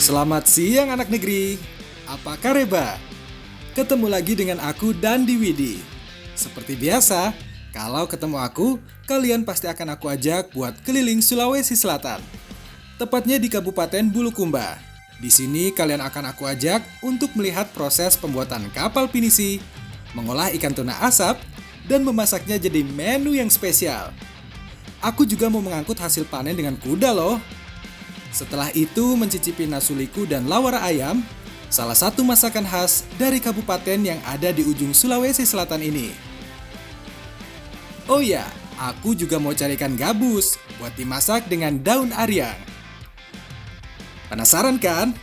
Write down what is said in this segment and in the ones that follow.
Selamat siang anak negeri, apa kabar? Ketemu lagi dengan aku Dandi Widi. Seperti biasa, kalau ketemu aku, kalian pasti akan aku ajak buat keliling Sulawesi Selatan. Tepatnya di Kabupaten Bulukumba. Di sini kalian akan aku ajak untuk melihat proses pembuatan kapal pinisi, mengolah ikan tuna asap, dan memasaknya jadi menu yang spesial. Aku juga mau mengangkut hasil panen dengan kuda loh. Setelah itu mencicipi nasuliku dan lawara ayam, salah satu masakan khas dari kabupaten yang ada di ujung Sulawesi Selatan ini. Oh ya, aku juga mau carikan gabus buat dimasak dengan daun ariang. Penasaran kan?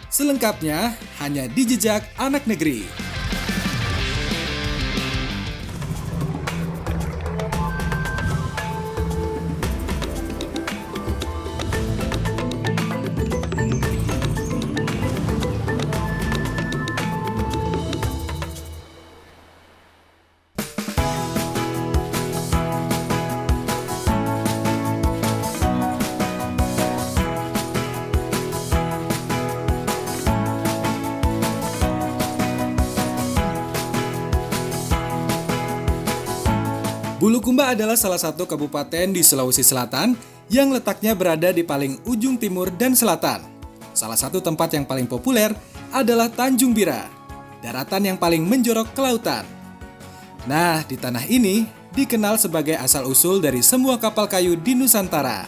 Selengkapnya hanya di Jejak Anak Negeri. Bulukumba adalah salah satu kabupaten di Sulawesi Selatan yang letaknya berada di paling ujung timur dan selatan. Salah satu tempat yang paling populer adalah Tanjung Bira, daratan yang paling menjorok ke lautan. Nah, di tanah ini dikenal sebagai asal-usul dari semua kapal kayu di Nusantara.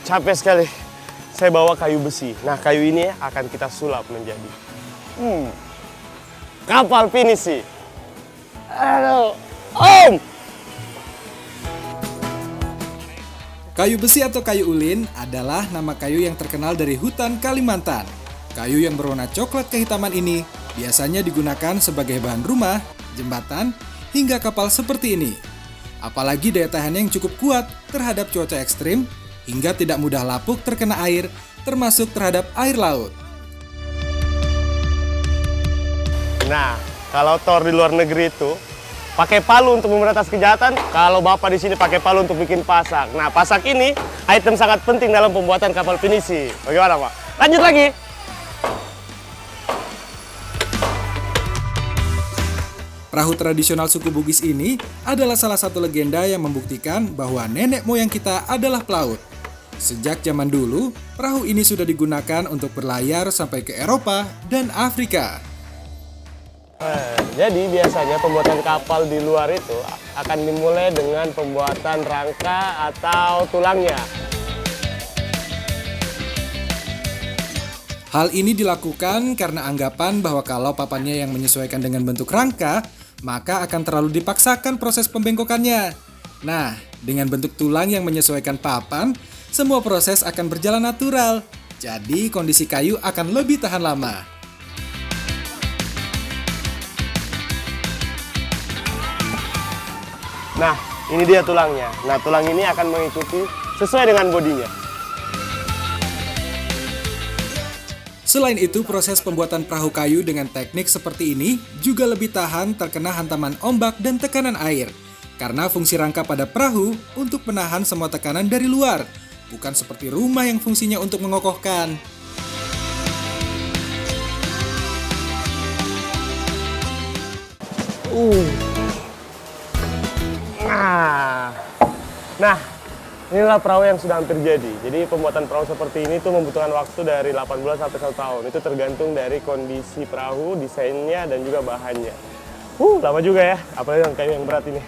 Capek sekali. Saya bawa kayu besi. Nah, kayu ini akan kita sulap menjadi kapal pinisi. Aduh, Om! Kayu besi atau kayu ulin adalah nama kayu yang terkenal dari hutan Kalimantan. Kayu yang berwarna coklat kehitaman ini biasanya digunakan sebagai bahan rumah, jembatan, hingga kapal seperti ini. Apalagi daya tahan yang cukup kuat terhadap cuaca ekstrim, hingga tidak mudah lapuk terkena air, termasuk terhadap air laut. Nah, kalau Thor di luar negeri itu pakai palu untuk memberantas kejahatan, kalau Bapak di sini pakai palu untuk bikin pasak. Nah, pasak ini item sangat penting dalam pembuatan kapal pinisi. Bagaimana, Pak? Lanjut lagi. Perahu tradisional suku Bugis ini adalah salah satu legenda yang membuktikan bahwa nenek moyang kita adalah pelaut. Sejak zaman dulu, perahu ini sudah digunakan untuk berlayar sampai ke Eropa dan Afrika. Jadi biasanya pembuatan kapal di luar itu akan dimulai dengan pembuatan rangka atau tulangnya. Hal ini dilakukan karena anggapan bahwa kalau papannya yang menyesuaikan dengan bentuk rangka, maka akan terlalu dipaksakan proses pembengkokannya. Nah, dengan bentuk tulang yang menyesuaikan papan, semua proses akan berjalan natural. Jadi kondisi kayu akan lebih tahan lama. Nah, ini dia tulangnya. Nah, tulang ini akan mengikuti sesuai dengan bodinya. Selain itu, proses pembuatan perahu kayu dengan teknik seperti ini juga lebih tahan terkena hantaman ombak dan tekanan air. Karena fungsi rangka pada perahu untuk menahan semua tekanan dari luar, bukan seperti rumah yang fungsinya untuk mengokohkan. Nah, inilah perahu yang sudah hampir jadi. Jadi pembuatan perahu seperti ini tuh membutuhkan waktu dari 8 bulan sampai 1 tahun. Itu tergantung dari kondisi perahu, desainnya, dan juga bahannya. Lama juga ya, apalagi dengan kayu yang berat ini.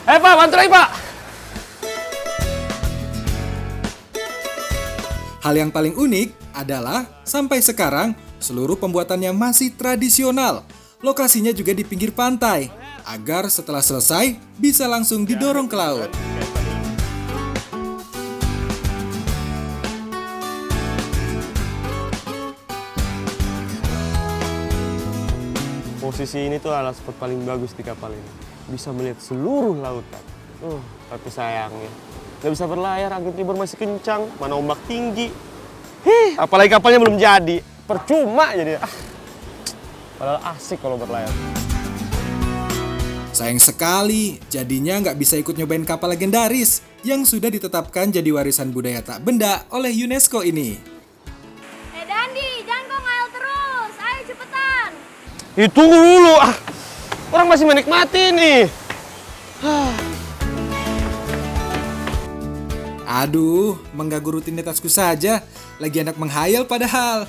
Pak, bantu lagi, Pak! Hal yang paling unik adalah sampai sekarang seluruh pembuatannya masih tradisional. Lokasinya juga di pinggir pantai, agar setelah selesai bisa langsung didorong ke laut. Posisi ini tuh adalah spot paling bagus di kapal ini. Bisa melihat seluruh lautan. Tapi sayangnya nggak bisa berlayar, angin timur masih kencang, mana ombak tinggi. Apalagi kapalnya belum jadi, percuma jadi. Padahal asik kalau berlayar. Sayang sekali, jadinya nggak bisa ikut nyobain kapal legendaris yang sudah ditetapkan jadi warisan budaya tak benda oleh UNESCO ini. Dandi, jangan kau ngayal terus. Ayo cepetan. Tunggu dulu. Orang masih menikmati nih. Aduh, mengganggu rutinitasku saja. Lagi enak menghayal padahal.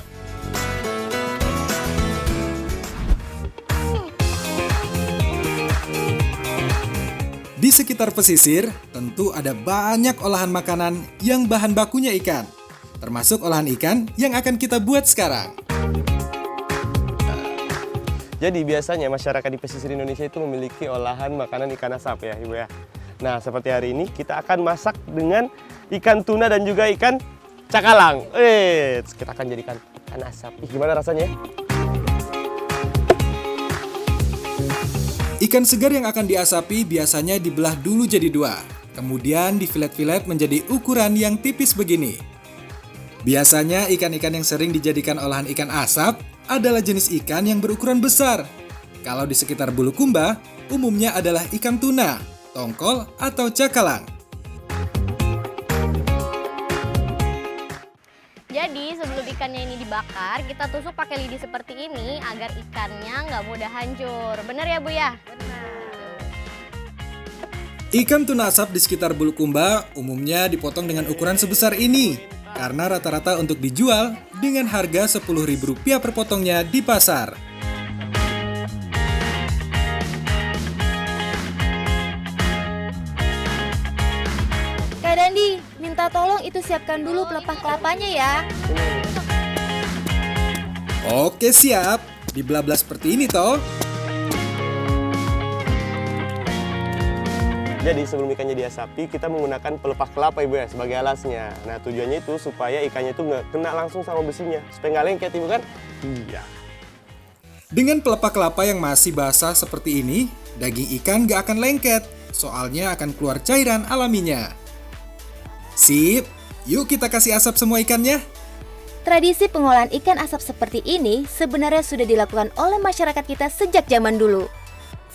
Di sekitar pesisir, tentu ada banyak olahan makanan yang bahan bakunya ikan. Termasuk olahan ikan yang akan kita buat sekarang. Jadi biasanya masyarakat di pesisir Indonesia itu memiliki olahan makanan ikan asap ya Ibu ya. Nah seperti hari ini kita akan masak dengan ikan tuna dan juga ikan cakalang. Kita akan jadikan ikan asap. Gimana rasanya? Ikan segar yang akan diasapi biasanya dibelah dulu jadi dua. Kemudian difilet-filet menjadi ukuran yang tipis begini. Biasanya ikan-ikan yang sering dijadikan olahan ikan asap adalah jenis ikan yang berukuran besar. Kalau di sekitar Bulukumba, umumnya adalah ikan tuna, tongkol, atau cakalang. Jadi sebelum ikannya ini dibakar, kita tusuk pakai lidi seperti ini agar ikannya nggak mudah hancur. Bener ya Bu ya? Benar. Ikan tuna asap di sekitar Bulukumba umumnya dipotong dengan ukuran sebesar ini. Karena rata-rata untuk dijual dengan harga Rp10.000 per potongnya di pasar. Kak Dandi, minta tolong itu siapkan dulu pelepah kelapanya ya. Oke siap, dibelah-belah seperti ini toh. Jadi sebelum ikannya diasapi, kita menggunakan pelepah kelapa Ibu ya sebagai alasnya. Nah tujuannya itu supaya ikannya itu nggak kena langsung sama besinya. Supaya nggak lengket Ibu kan? Iya. Dengan pelepah kelapa yang masih basah seperti ini, daging ikan nggak akan lengket. Soalnya akan keluar cairan alaminya. Sip, yuk kita kasih asap semua ikannya. Tradisi pengolahan ikan asap seperti ini sebenarnya sudah dilakukan oleh masyarakat kita sejak zaman dulu.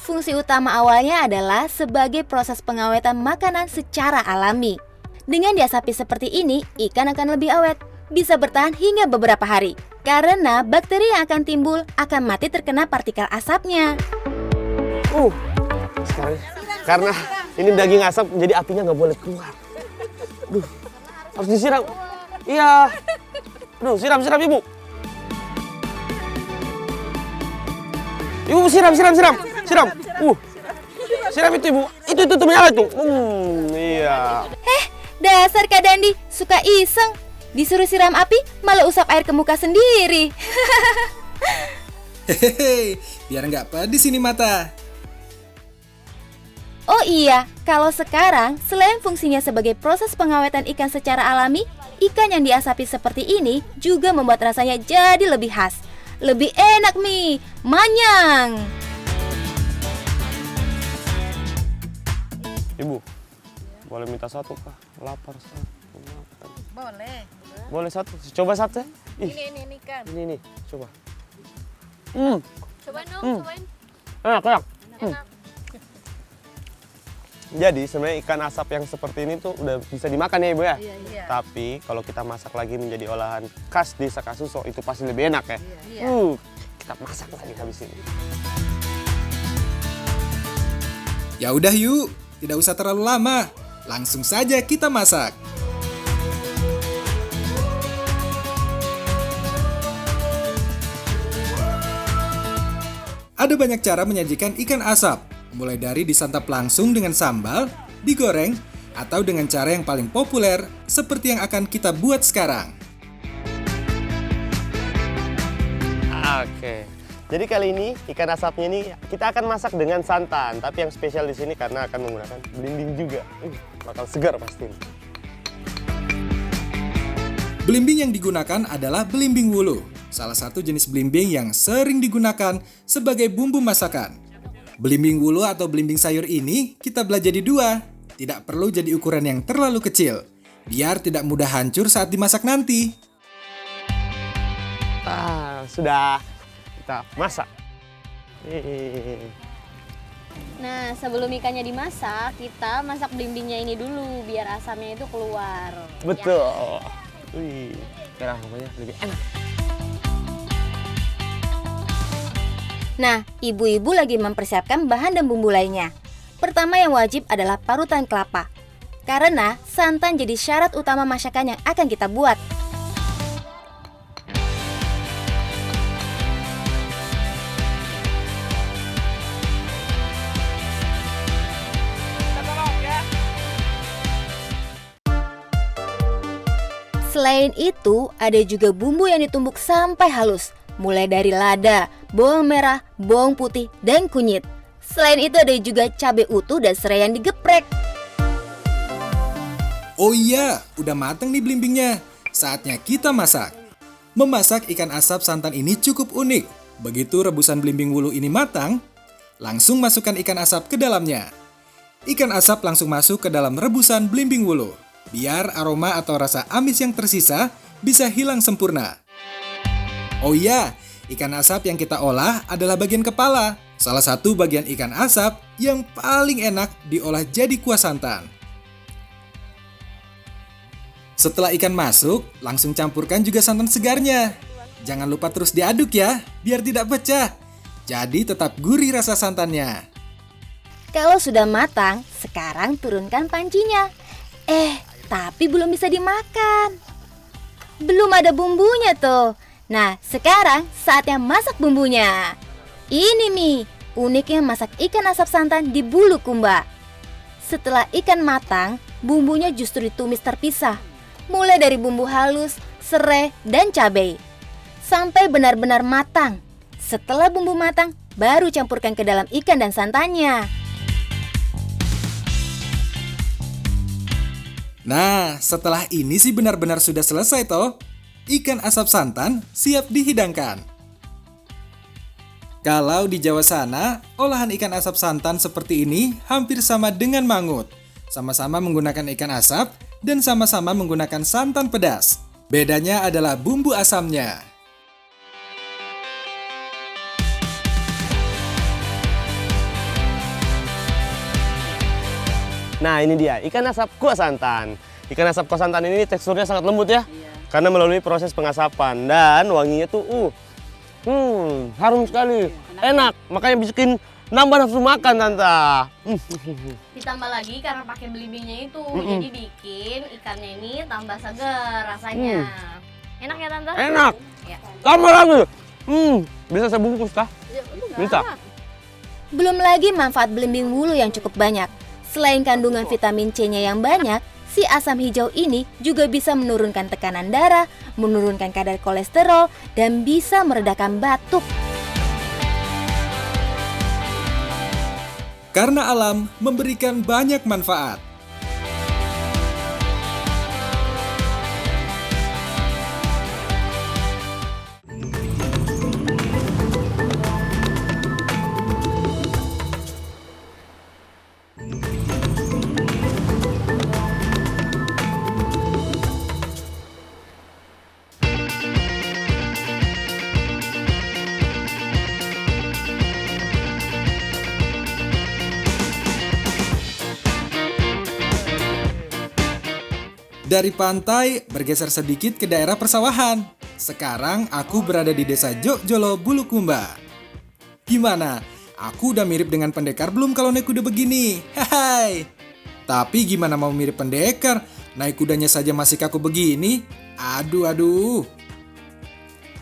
Fungsi utama awalnya adalah sebagai proses pengawetan makanan secara alami. Dengan diasapi seperti ini, ikan akan lebih awet, bisa bertahan hingga beberapa hari. Karena bakteri yang akan timbul akan mati terkena partikel asapnya. Sekarang karena ini daging asap, jadi apinya nggak boleh keluar. Harus disiram. Iya. Siram Ibu. Ibu siram. Siram itu Ibu. Itu menyala itu. Iya. Dasar Kak Dandi, suka iseng. Disuruh siram api, malah usap air ke muka sendiri. Hehehe, biar nggak pedis ini mata. Oh iya, kalau sekarang selain fungsinya sebagai proses pengawetan ikan secara alami, ikan yang diasapi seperti ini juga membuat rasanya jadi lebih khas. Lebih enak nih, manyang. Ibu, boleh minta satu kah? Lapar satu. Boleh satu. Coba satu. Ini kan. Ini, coba. Coba dong, cobain. Enak. Jadi sebenarnya ikan asap yang seperti ini tuh udah bisa dimakan ya Ibu ya? Iya. Tapi kalau kita masak lagi menjadi olahan khas desa Kasuso itu pasti lebih enak ya? Iya. Kita masak lagi habis ini. Ya udah yuk, tidak usah terlalu lama. Langsung saja kita masak. Ada banyak cara menyajikan ikan asap, mulai dari disantap langsung dengan sambal, digoreng, atau dengan cara yang paling populer seperti yang akan kita buat sekarang. Oke. Jadi kali ini ikan asapnya ini kita akan masak dengan santan, tapi yang spesial di sini karena akan menggunakan belimbing juga. Bakal segar pasti. Belimbing yang digunakan adalah belimbing wulu, salah satu jenis belimbing yang sering digunakan sebagai bumbu masakan. Belimbing wulu atau belimbing sayur ini kita belah jadi dua, tidak perlu jadi ukuran yang terlalu kecil, biar tidak mudah hancur saat dimasak nanti. Sudah kita masak. Nah, sebelum ikannya dimasak, kita masak blimbingnya ini dulu biar asamnya itu keluar. Betul. Wih, merah pokoknya lebih enak. Nah, ibu-ibu lagi mempersiapkan bahan dan bumbu lainnya. Pertama yang wajib adalah parutan kelapa. Karena santan jadi syarat utama masakan yang akan kita buat. Selain itu, ada juga bumbu yang ditumbuk sampai halus, mulai dari lada, bawang merah, bawang putih, dan kunyit. Selain itu ada juga cabai utuh dan serai yang digeprek. Oh iya, udah mateng nih blimbingnya. Saatnya kita masak. Memasak ikan asap santan ini cukup unik. Begitu rebusan blimbing wulu ini matang, langsung masukkan ikan asap ke dalamnya. Ikan asap langsung masuk ke dalam rebusan blimbing wulu, biar aroma atau rasa amis yang tersisa bisa hilang sempurna. Oh iya, ikan asap yang kita olah adalah bagian kepala. Salah satu bagian ikan asap yang paling enak diolah jadi kuah santan. Setelah ikan masuk, langsung campurkan juga santan segarnya. Jangan lupa terus diaduk ya, biar tidak pecah. Jadi tetap gurih rasa santannya. Kalau sudah matang, sekarang turunkan pancinya. Tapi belum bisa dimakan. Belum ada bumbunya tuh. Nah, sekarang saatnya masak bumbunya. Ini nih, uniknya masak ikan asap santan di Bulukumba. Setelah ikan matang, bumbunya justru ditumis terpisah. Mulai dari bumbu halus, serai, dan cabai. Sampai benar-benar matang. Setelah bumbu matang, baru campurkan ke dalam ikan dan santannya. Nah, setelah ini sih benar-benar sudah selesai toh. Ikan asap santan siap dihidangkan. Kalau di Jawa sana, olahan ikan asap santan seperti ini hampir sama dengan mangut. Sama-sama menggunakan ikan asap dan sama-sama menggunakan santan pedas. Bedanya adalah bumbu asamnya. Nah ini dia, ikan asap kuah santan. Ikan asap kuah santan ini teksturnya sangat lembut ya. Karena melalui proses pengasapan. Dan wanginya tuh harum sekali. Enak, makanya bikin nambah nafsu makan Tante. Ditambah lagi karena pakai belimbingnya itu, jadi bikin ikannya ini tambah segar rasanya. Enak ya Tante? Enak. Ya. Tambah lagi. Bisa saya bungkus kah? Bisa. Belum lagi manfaat belimbing wulu yang cukup banyak. Selain kandungan vitamin C-nya yang banyak, si asam hijau ini juga bisa menurunkan tekanan darah, menurunkan kadar kolesterol, dan bisa meredakan batuk. Karena alam memberikan banyak manfaat. Dari pantai bergeser sedikit ke daerah persawahan. Sekarang aku berada di desa Jokjolo, Bulukumba. Gimana? Aku udah mirip dengan pendekar belum kalau naik kuda begini? Hai. Tapi gimana mau mirip pendekar? Naik kudanya saja masih kaku begini? Aduh.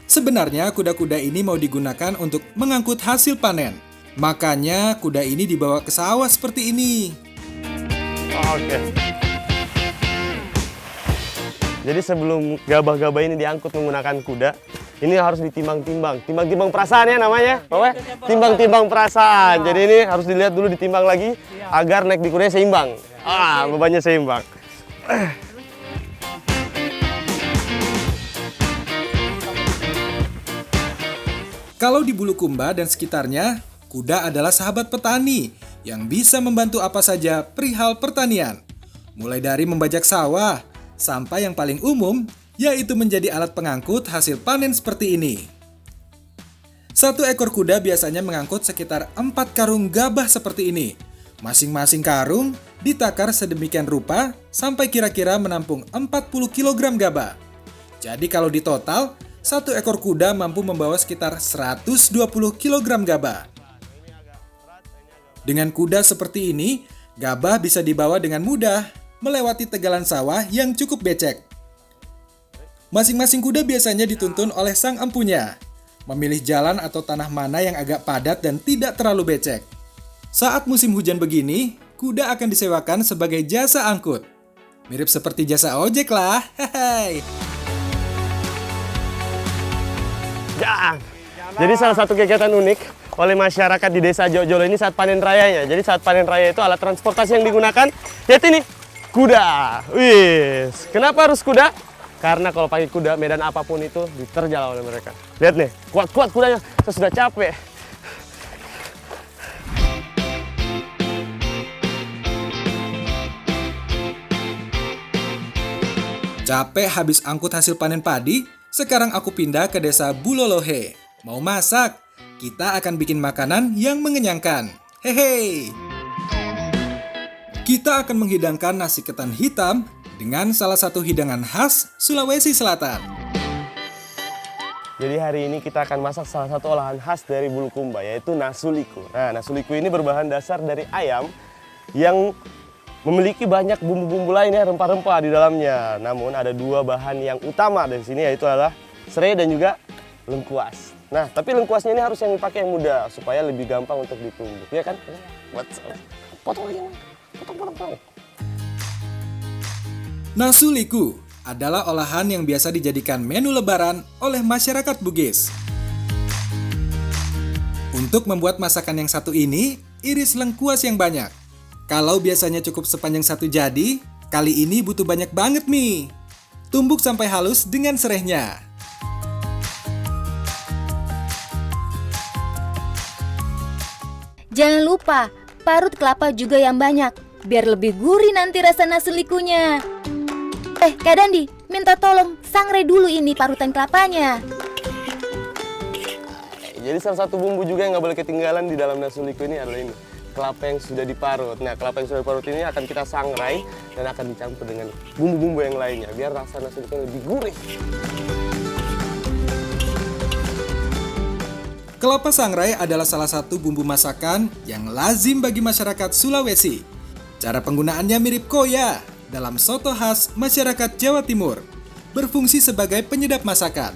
Sebenarnya kuda-kuda ini mau digunakan untuk mengangkut hasil panen. Makanya kuda ini dibawa ke sawah seperti ini. Oke. Jadi sebelum gabah-gabah ini diangkut menggunakan kuda, ini harus ditimbang-timbang. Timbang-timbang perasaan ya namanya, Bapak? Timbang-timbang perasaan. Jadi ini harus dilihat dulu, ditimbang lagi agar naik di kudanya seimbang. Bebannya seimbang. Kalau di Bulukumba dan sekitarnya, kuda adalah sahabat petani yang bisa membantu apa saja perihal pertanian. Mulai dari membajak sawah, sampai yang paling umum, yaitu menjadi alat pengangkut hasil panen seperti ini. Satu ekor kuda biasanya mengangkut sekitar 4 karung gabah seperti ini. Masing-masing karung ditakar sedemikian rupa sampai kira-kira menampung 40 kg gabah. Jadi kalau di total, satu ekor kuda mampu membawa sekitar 120 kg gabah. Dengan kuda seperti ini, gabah bisa dibawa dengan mudah melewati tegalan sawah yang cukup becek. Masing-masing kuda biasanya dituntun oleh sang empunya, memilih jalan atau tanah mana yang agak padat dan tidak terlalu becek. Saat musim hujan begini, kuda akan disewakan sebagai jasa angkut. Mirip seperti jasa ojek lah. Hehehe. Ya. Jadi salah satu kegiatan unik oleh masyarakat di desa Jojolo ini saat panen rayanya. Jadi saat panen raya itu alat transportasi yang digunakan, lihat ini, kuda. Wis. Kenapa harus kuda? Karena kalau pakai kuda, medan apapun itu diterjal oleh mereka. Lihat nih, kuat-kuat kudanya. Saya sudah capek. Capek habis angkut hasil panen padi, sekarang aku pindah ke desa Bulolohe. Mau masak? Kita akan bikin makanan yang mengenyangkan. Hehe. Kita akan menghidangkan nasi ketan hitam dengan salah satu hidangan khas Sulawesi Selatan. Jadi hari ini kita akan masak salah satu olahan khas dari Bulukumba, yaitu nasuliku. Nah, nasuliku ini berbahan dasar dari ayam yang memiliki banyak bumbu-bumbu lainnya, rempah-rempah di dalamnya. Namun ada dua bahan yang utama dari sini, yaitu adalah serai dan juga lengkuas. Nah, tapi lengkuasnya ini harus yang dipakai yang muda supaya lebih gampang untuk ditumbuk, ya kan? Potong lagi, potong. Nasuliku adalah olahan yang biasa dijadikan menu lebaran oleh masyarakat Bugis. Untuk membuat masakan yang satu ini, iris lengkuas yang banyak. Kalau biasanya cukup sepanjang satu jadi, kali ini butuh banyak banget nih. Tumbuk sampai halus dengan serehnya. Jangan lupa, parut kelapa juga yang banyak, biar lebih gurih nanti rasa nasulikunya. Kak Dandi, minta tolong sangrai dulu ini parutan kelapanya. Jadi salah satu bumbu juga yang nggak boleh ketinggalan di dalam nasuliku ini adalah ini, kelapa yang sudah diparut. Nah, kelapa yang sudah diparut ini akan kita sangrai dan akan dicampur dengan bumbu-bumbu yang lainnya, biar rasa nasuliku lebih gurih. Kelapa sangrai adalah salah satu bumbu masakan yang lazim bagi masyarakat Sulawesi. Cara penggunaannya mirip koya dalam soto khas masyarakat Jawa Timur, berfungsi sebagai penyedap masakan.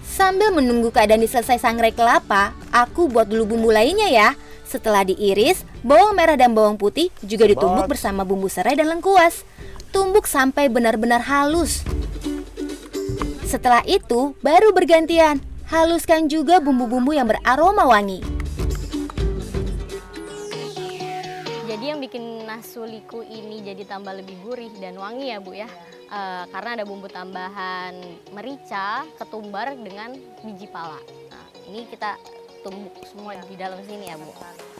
Sambil menunggu Kak Dandi selesai sangrai kelapa, aku buat dulu bumbu lainnya ya. Setelah diiris, bawang merah dan bawang putih juga ditumbuk bersama bumbu serai dan lengkuas. Tumbuk sampai benar-benar halus. Setelah itu, baru bergantian. Haluskan juga bumbu-bumbu yang beraroma wangi. Jadi yang bikin nasuliku ini jadi tambah lebih gurih dan wangi ya Bu ya, karena ada bumbu tambahan merica, ketumbar dengan biji pala. Nah, ini kita tumbuk semua di dalam sini ya Bu,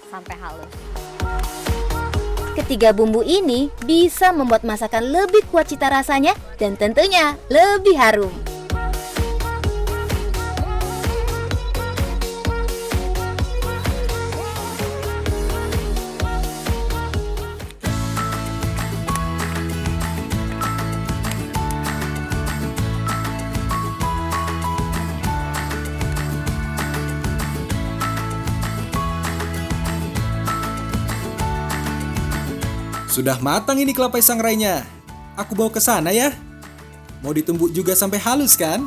sampai halus. Ketiga bumbu ini bisa membuat masakan lebih kuat cita rasanya dan tentunya lebih harum. Sudah matang ini kelapa sangrainya. Aku bawa ke sana ya. Mau ditumbuk juga sampai halus kan?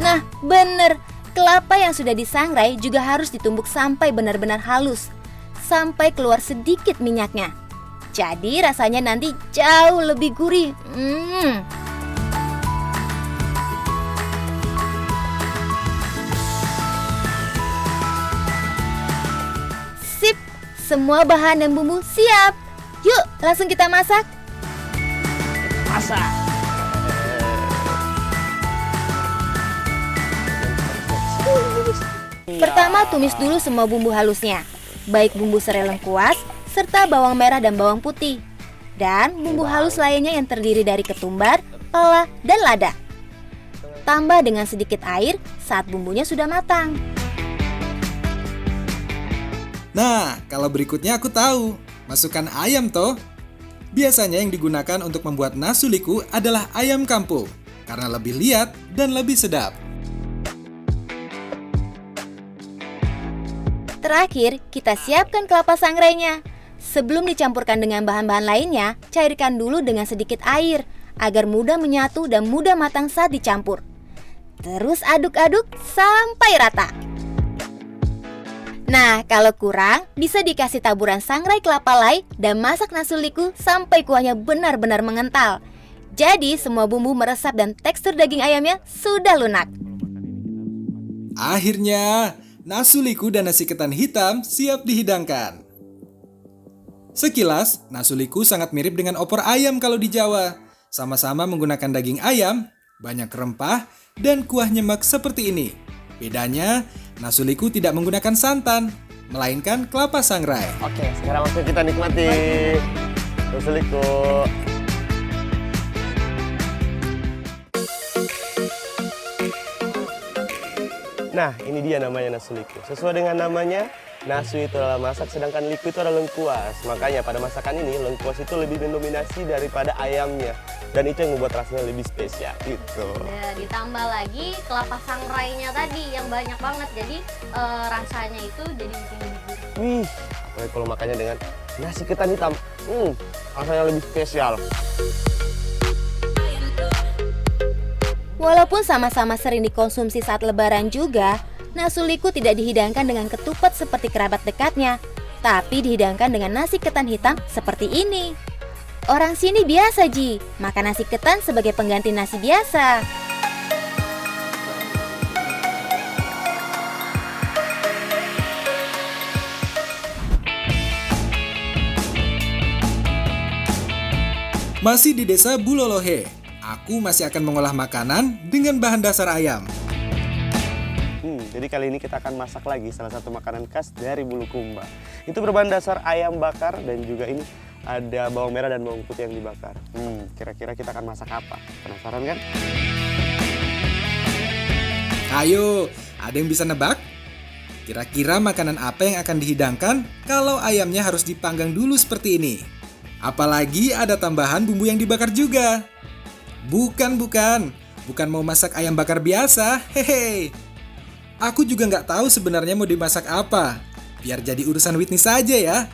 Nah, bener. Kelapa yang sudah disangrai juga harus ditumbuk sampai benar-benar halus. Sampai keluar sedikit minyaknya. Jadi rasanya nanti jauh lebih gurih. Sip, semua bahan dan bumbu siap. Yuk, langsung kita masak. Masak. Pertama, tumis dulu semua bumbu halusnya, baik bumbu serai lengkuas, serta bawang merah dan bawang putih. Dan bumbu halus lainnya yang terdiri dari ketumbar, pala, dan lada. Tambah dengan sedikit air saat bumbunya sudah matang. Nah, kalau berikutnya aku tahu. Masukkan ayam toh. Biasanya yang digunakan untuk membuat nasu liku adalah ayam kampung karena lebih liat dan lebih sedap. Terakhir, kita siapkan kelapa sangrainya. Sebelum dicampurkan dengan bahan-bahan lainnya, cairkan dulu dengan sedikit air agar mudah menyatu dan mudah matang saat dicampur. Terus aduk-aduk sampai rata. Nah, kalau kurang, bisa dikasih taburan sangrai kelapa lay dan masak nasu liku sampai kuahnya benar-benar mengental. Jadi, semua bumbu meresap dan tekstur daging ayamnya sudah lunak. Akhirnya, nasu liku dan nasi ketan hitam siap dihidangkan. Sekilas, nasu liku sangat mirip dengan opor ayam kalau di Jawa. Sama-sama menggunakan daging ayam, banyak rempah, dan kuah nyemek seperti ini. Bedanya, nasu liku tidak menggunakan santan, melainkan kelapa sangrai. Oke, sekarang waktu kita nikmati nasu liku. Nah, ini dia namanya nasu liku. Sesuai dengan namanya, nasu itu adalah masak, sedangkan liku itu adalah lengkuas. Makanya pada masakan ini, lengkuas itu lebih mendominasi daripada ayamnya. Dan itu yang membuat rasanya lebih spesial gitu. Ya, ditambah lagi kelapa sangrainya tadi yang banyak banget. Jadi rasanya itu jadi bikin lebih gurih. Wih, apalagi kalau makannya dengan nasi ketan hitam. Rasanya lebih spesial. Walaupun sama-sama sering dikonsumsi saat lebaran juga, nasu liku tidak dihidangkan dengan ketupat seperti kerabat dekatnya, tapi dihidangkan dengan nasi ketan hitam seperti ini. Orang sini biasa Ji, makan nasi ketan sebagai pengganti nasi biasa. Masih di desa Bulolohe, aku masih akan mengolah makanan dengan bahan dasar ayam. Jadi kali ini kita akan masak lagi salah satu makanan khas dari Bulukumba. Itu berbahan dasar ayam bakar dan juga ini ada bawang merah dan bawang putih yang dibakar. Kira-kira kita akan masak apa? Penasaran kan? Ayo, ada yang bisa nebak? Kira-kira makanan apa yang akan dihidangkan kalau ayamnya harus dipanggang dulu seperti ini? Apalagi ada tambahan bumbu yang dibakar juga. Bukan mau masak ayam bakar biasa, hehe. Aku juga nggak tahu sebenarnya mau dimasak apa. Biar jadi urusan Whitney saja ya.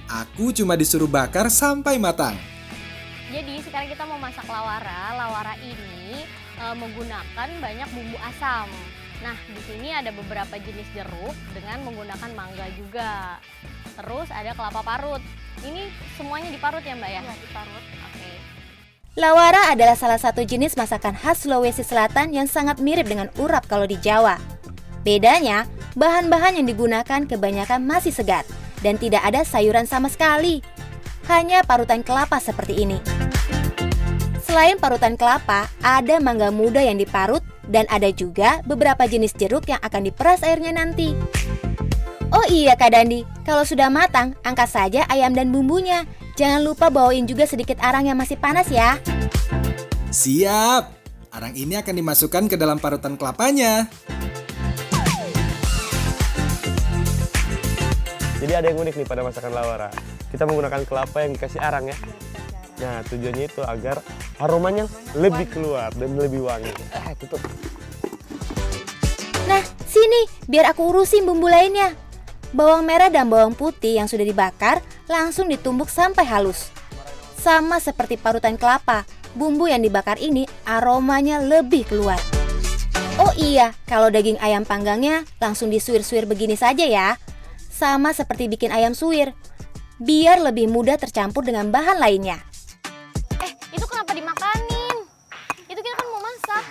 Aku cuma disuruh bakar sampai matang. Jadi sekarang kita mau masak lawara. Lawara ini menggunakan banyak bumbu asam. Nah, di sini ada beberapa jenis jeruk dengan menggunakan mangga juga. Terus ada kelapa parut. Ini semuanya diparut ya Mbak ya? Iya, diparut. Oke. Lawara adalah salah satu jenis masakan khas Sulawesi Selatan yang sangat mirip dengan urap kalau di Jawa. Bedanya, bahan-bahan yang digunakan kebanyakan masih segar dan tidak ada sayuran sama sekali. Hanya parutan kelapa seperti ini. Selain parutan kelapa, ada mangga muda yang diparut dan ada juga beberapa jenis jeruk yang akan diperas airnya nanti. Oh iya Kak Dandi, kalau sudah matang, angkat saja ayam dan bumbunya. Jangan lupa bawain juga sedikit arang yang masih panas ya. Siap! Arang ini akan dimasukkan ke dalam parutan kelapanya. Jadi ada yang unik nih pada masakan lawara. Kita menggunakan kelapa yang dikasih arang ya. Nah, tujuannya itu agar aromanya lebih keluar dan lebih wangi. Tutup. Nah, sini biar aku urusin bumbu lainnya. Bawang merah dan bawang putih yang sudah dibakar langsung ditumbuk sampai halus. Sama seperti parutan kelapa, bumbu yang dibakar ini aromanya lebih keluar. Oh iya, kalau daging ayam panggangnya langsung disuir-suir begini saja ya. Sama seperti bikin ayam suwir, biar lebih mudah tercampur dengan bahan lainnya. Itu kenapa dimakanin? Itu kita kan mau masak.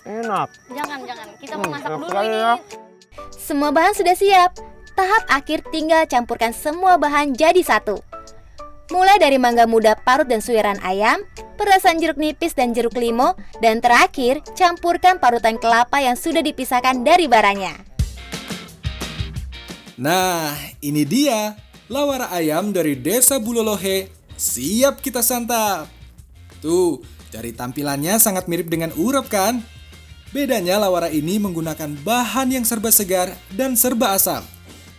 Enak. Jangan, kita mau masak dulu sekali ini. ya. Semua bahan sudah siap. Tahap akhir tinggal campurkan semua bahan jadi satu. Mulai dari mangga muda parut dan suiran ayam, perasan jeruk nipis dan jeruk limau, dan terakhir campurkan parutan kelapa yang sudah dipisahkan dari baranya. Nah, ini dia lawara ayam dari desa Bulolohe. Siap kita santap. Tuh, dari tampilannya sangat mirip dengan urap kan? Bedanya lawara ini menggunakan bahan yang serba segar dan serba asam.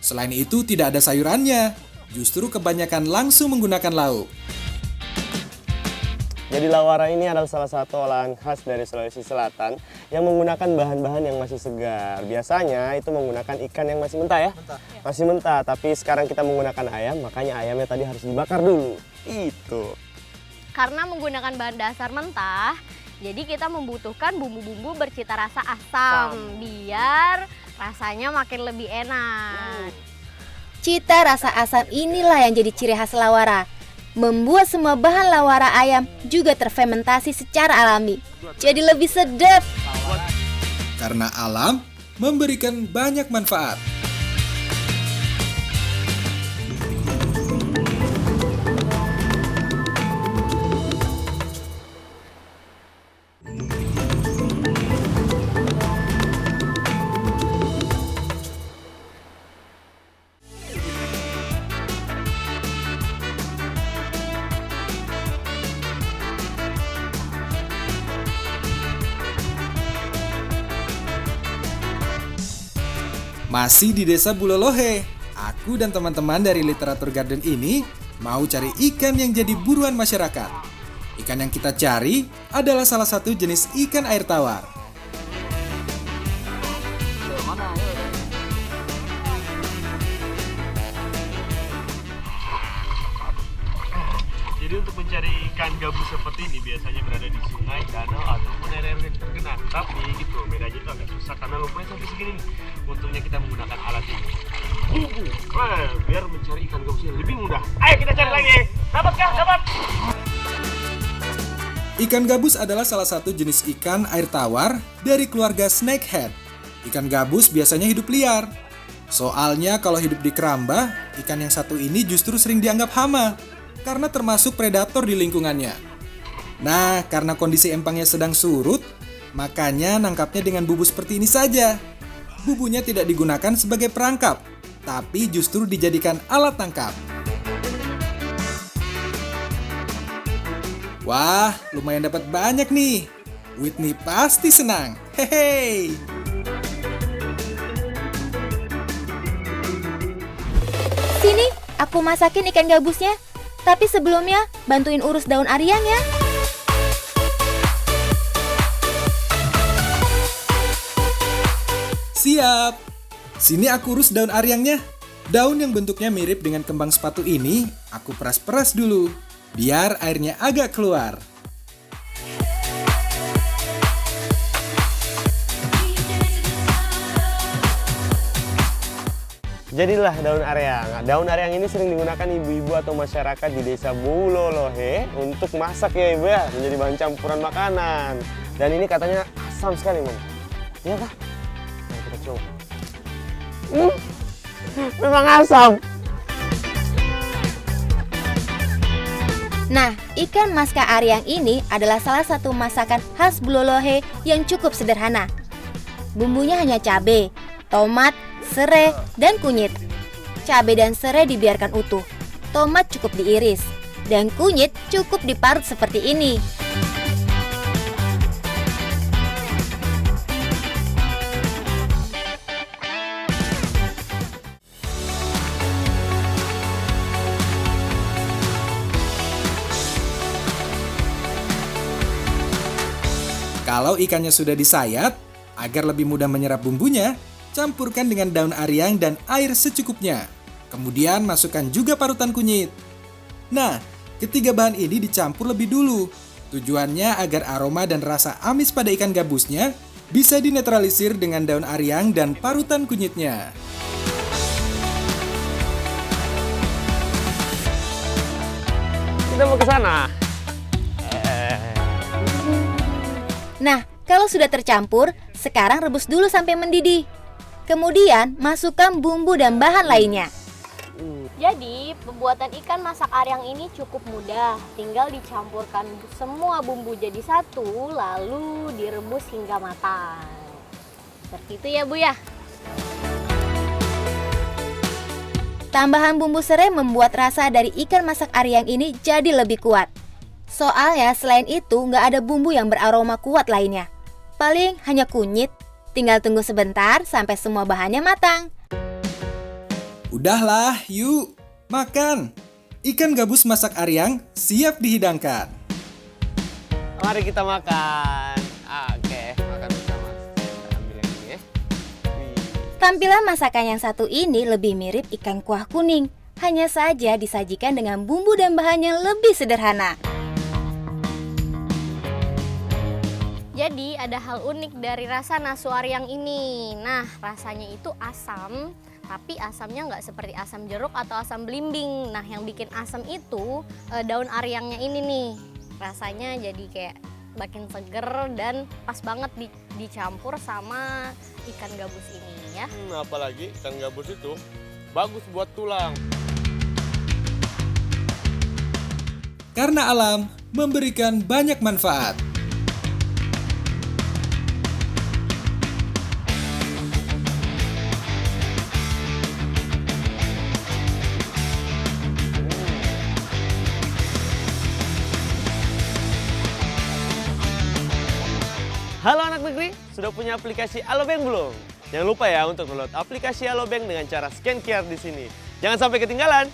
Selain itu tidak ada sayurannya, justru kebanyakan langsung menggunakan lauk. Jadi lawara ini adalah salah satu olahan khas dari Sulawesi Selatan yang menggunakan bahan-bahan yang masih segar. Biasanya itu menggunakan ikan yang masih mentah ya? Masih mentah, tapi sekarang kita menggunakan ayam, makanya ayamnya tadi harus dibakar dulu. Itu. Karena menggunakan bahan dasar mentah, jadi kita membutuhkan bumbu-bumbu bercita rasa asam biar rasanya makin lebih enak. Cita rasa asam inilah yang jadi ciri khas lawara. Membuat semua bahan lawara ayam juga terfermentasi secara alami. Jadi lebih sedap. Karena alam memberikan banyak manfaat. Masih di Desa Bulolohe, aku dan teman-teman dari Literatur Garden ini mau cari ikan yang jadi buruan masyarakat. Ikan yang kita cari adalah salah satu jenis ikan air tawar. Jadi untuk mencari ikan gabus seperti ini biasanya berada di sungai, danau, ataupun area yang tergenang. Tapi gitu, bedanya itu agak susah karena lumpurnya sampai segini nih. Untungnya kita menggunakan alat ini. Biar mencari ikan gabusnya lebih mudah. Ayo kita cari lagi. Dapat kah? Dapat! Ikan gabus adalah salah satu jenis ikan air tawar dari keluarga snakehead. Ikan gabus biasanya hidup liar. Soalnya kalau hidup di keramba, ikan yang satu ini justru sering dianggap hama karena termasuk predator di lingkungannya. Nah, karena kondisi empangnya sedang surut, makanya nangkapnya dengan bubu seperti ini saja. Bubunya tidak digunakan sebagai perangkap, tapi justru dijadikan alat tangkap. Wah, lumayan dapat banyak nih. Whitney pasti senang. Hehe. Sini, aku masakin ikan gabusnya. Tapi sebelumnya, bantuin urus daun ariang ya. Siap. Sini aku urus daun ariangnya. Daun yang bentuknya mirip dengan kembang sepatu ini, aku peras-peras dulu, biar airnya agak keluar. Jadilah daun areang. Daun areang ini sering digunakan ibu-ibu atau masyarakat di Desa Bulolohe untuk masak ya ibu ya, menjadi bahan campuran makanan. Dan ini katanya asam sekali, Mam. Iya kah? Nah, kita coba. Memang asam. Nah, ikan maska ariang ini adalah salah satu masakan khas Bulolohe yang cukup sederhana. Bumbunya hanya cabai, tomat, serai, dan kunyit. Cabai dan serai dibiarkan utuh. Tomat cukup diiris. Dan kunyit cukup diparut seperti ini. Kalau ikannya sudah disayat, agar lebih mudah menyerap bumbunya, campurkan dengan daun ariang dan air secukupnya. Kemudian masukkan juga parutan kunyit. Nah, ketiga bahan ini dicampur lebih dulu. Tujuannya agar aroma dan rasa amis pada ikan gabusnya bisa dinetralisir dengan daun ariang dan parutan kunyitnya. Kita mau ke sana. Nah, kalau sudah tercampur, sekarang rebus dulu sampai mendidih. Kemudian, masukkan bumbu dan bahan lainnya. Jadi, pembuatan ikan masak aryang ini cukup mudah. Tinggal dicampurkan semua bumbu jadi satu, lalu direbus hingga matang. Seperti itu ya, Bu ya. Tambahan bumbu serai membuat rasa dari ikan masak aryang ini jadi lebih kuat. Soalnya selain itu nggak ada bumbu yang beraroma kuat lainnya. paling hanya kunyit. Tinggal tunggu sebentar sampai semua bahannya matang. Udahlah, yuk, makan. Ikan gabus masak Aryang siap dihidangkan. Mari kita makan. Oke, makan bersama. Kita ambil yang ini ya. Wih. Tampilan masakan yang satu ini lebih mirip ikan kuah kuning. Hanya saja disajikan dengan bumbu dan bahan yang lebih sederhana. Jadi ada hal unik dari rasa nasu Aryang ini. Nah, rasanya itu asam, tapi asamnya nggak seperti asam jeruk atau asam belimbing. Nah, yang bikin asam itu daun Aryangnya ini nih. Rasanya jadi kayak makin seger dan pas banget dicampur sama ikan gabus ini ya. Apalagi ikan gabus itu bagus buat tulang. Karena alam memberikan banyak manfaat. Halo anak negeri, sudah punya aplikasi Alobank belum? Jangan lupa ya untuk download aplikasi Alobank dengan cara scan QR di sini. Jangan sampai ketinggalan.